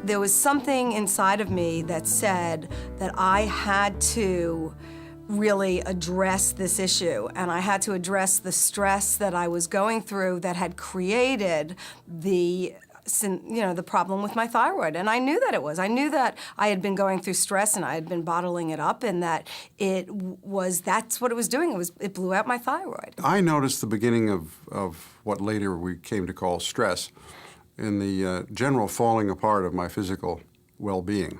There was something inside of me that said that I had to really address this issue, and I had to address the stress that I was going through that had created the problem with my thyroid. And I knew that it was. I knew that I had been going through stress and I had been bottling it up, and that that's what it was doing. It blew out my thyroid. I noticed the beginning of what later we came to call stress in the general falling apart of my physical well-being.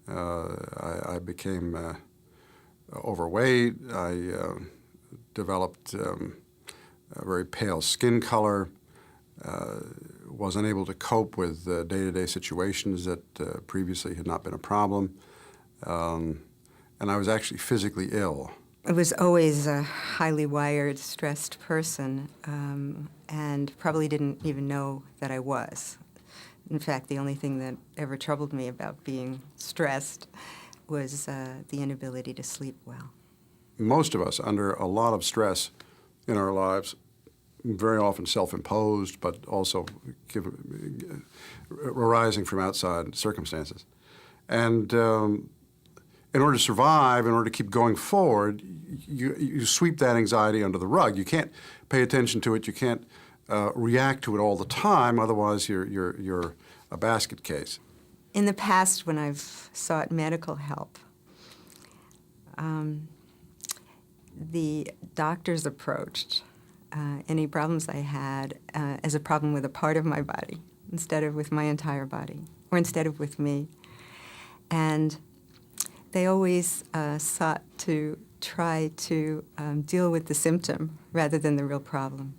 I became overweight. I developed a very pale skin color. Was unable to cope with day-to-day situations that previously had not been a problem. And I was actually physically ill. I was always a highly wired, stressed person, and probably didn't even know that I was. In fact, the only thing that ever troubled me about being stressed was the inability to sleep well. Most of us, under a lot of stress in our lives, very often self-imposed, but also arising from outside circumstances. And in order to survive, in order to keep going forward, you sweep that anxiety under the rug. You can't pay attention to it. You can't react to it all the time. Otherwise, you're a basket case. In the past, when I've sought medical help, the doctors approached any problems I had as a problem with a part of my body instead of with my entire body, or instead of with me. And they always sought to try to deal with the symptom rather than the real problem.